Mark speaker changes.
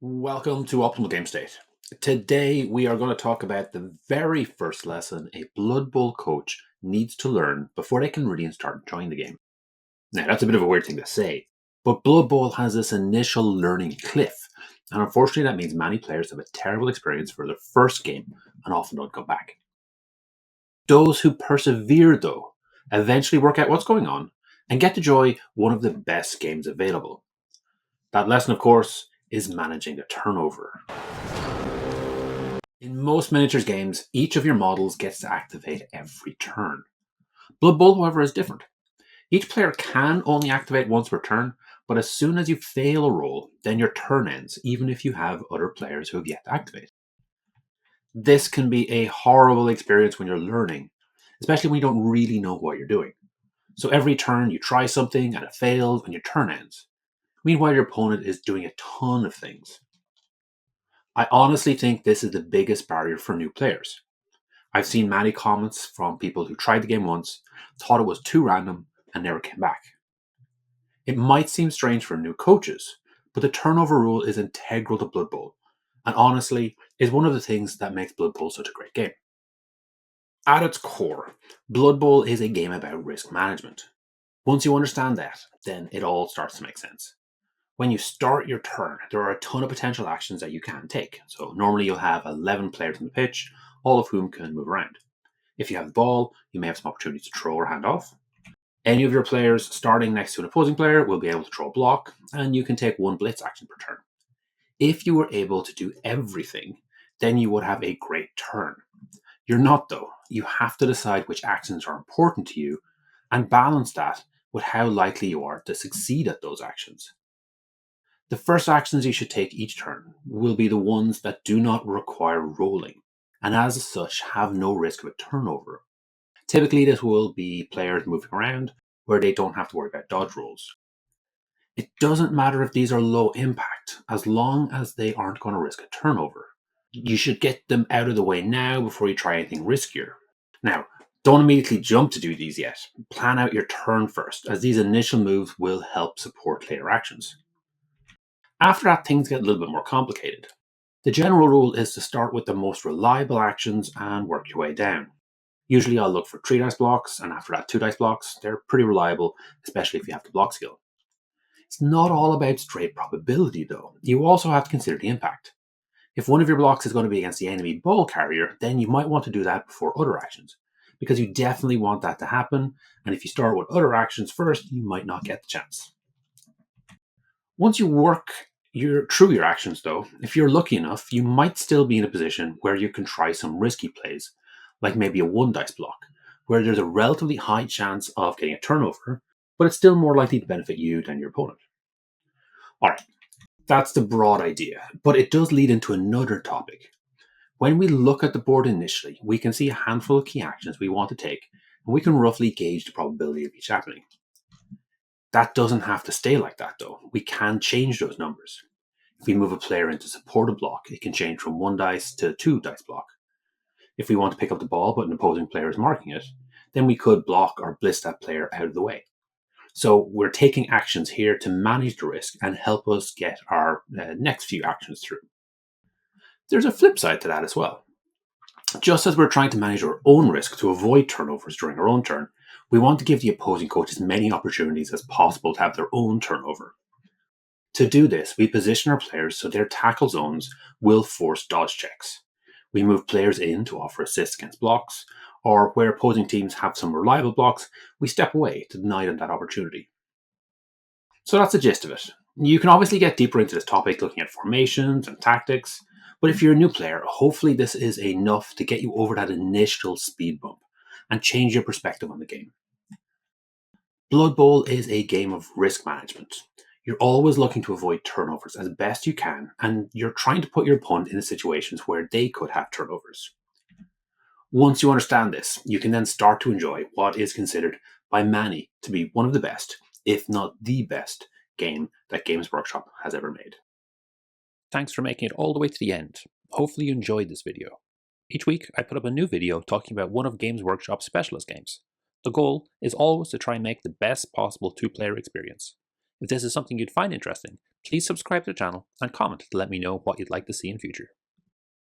Speaker 1: Welcome to Optimal Game State. Today we are going to talk about the very first lesson a Blood Bowl coach needs to learn before they can really start enjoying the game. Now, that's a bit of a weird thing to say, but Blood Bowl has this initial learning cliff, and unfortunately that means many players have a terrible experience for their first game and often don't come back. Those who persevere, though, eventually work out what's going on and get to enjoy one of the best games available. That lesson, of course, is managing the turnover. In most miniatures games, each of your models gets to activate every turn. Blood Bowl, however, is different. Each player can only activate once per turn, but as soon as you fail a roll, then your turn ends, even if you have other players who have yet to activate. This can be a horrible experience when you're learning, especially when you don't really know what you're doing. So every turn you try something and it fails and your turn ends. Meanwhile, your opponent is doing a ton of things. I honestly think this is the biggest barrier for new players. I've seen many comments from people who tried the game once, thought it was too random, and never came back. It might seem strange for new coaches, but the turnover rule is integral to Blood Bowl, and honestly, is one of the things that makes Blood Bowl such a great game. At its core, Blood Bowl is a game about risk management. Once you understand that, then it all starts to make sense. When you start your turn, there are a ton of potential actions that you can take. So normally you'll have 11 players on the pitch, all of whom can move around. If you have the ball, you may have some opportunities to throw or hand off. Any of your players starting next to an opposing player will be able to throw a block, and you can take one blitz action per turn. If you were able to do everything, then you would have a great turn. You're not, though. You have to decide which actions are important to you and balance that with how likely you are to succeed at those actions. The first actions you should take each turn will be the ones that do not require rolling, and as such have no risk of a turnover. Typically, this will be players moving around where they don't have to worry about dodge rolls. It doesn't matter if these are low impact, as long as they aren't going to risk a turnover. You should get them out of the way now before you try anything riskier. Now, don't immediately jump to do these yet. Plan out your turn first, as these initial moves will help support later actions. After that, things get a little bit more complicated. The general rule is to start with the most reliable actions and work your way down. Usually I'll look for 3 dice blocks, and after that 2 dice blocks. They're pretty reliable, especially if you have the block skill. It's not all about straight probability though. You also have to consider the impact. If one of your blocks is going to be against the enemy ball carrier, then you might want to do that before other actions, because you definitely want that to happen, and if you start with other actions first, you might not get the chance. Once you work through your actions though, if you're lucky enough, you might still be in a position where you can try some risky plays, like maybe a 1 dice block, where there's a relatively high chance of getting a turnover, but it's still more likely to benefit you than your opponent. Alright, that's the broad idea, but it does lead into another topic. When we look at the board initially, we can see a handful of key actions we want to take, and we can roughly gauge the probability of each happening. That doesn't have to stay like that though. We can change those numbers. If we move a player into support a block, it can change from 1 dice to 2 dice block. If we want to pick up the ball but an opposing player is marking it, then we could block or blitz that player out of the way. So we're taking actions here to manage the risk and help us get our next few actions through. There's a flip side to that as well. Just as we're trying to manage our own risk to avoid turnovers during our own turn, we want to give the opposing coach as many opportunities as possible to have their own turnover. To do this, we position our players so their tackle zones will force dodge checks. We move players in to offer assists against blocks, or where opposing teams have some reliable blocks, we step away to deny them that opportunity. So that's the gist of it. You can obviously get deeper into this topic looking at formations and tactics, but if you're a new player, hopefully this is enough to get you over that initial speed bump and change your perspective on the game. Blood Bowl is a game of risk management. You're always looking to avoid turnovers as best you can, and you're trying to put your opponent in situations where they could have turnovers. Once you understand this, you can then start to enjoy what is considered by many to be one of the best, if not the best, game that Games Workshop has ever made.
Speaker 2: Thanks for making it all the way to the end. Hopefully you enjoyed this video. Each week I put up a new video talking about one of Games Workshop's specialist games. The goal is always to try and make the best possible two-player experience. If this is something you'd find interesting, please subscribe to the channel and comment to let me know what you'd like to see in future.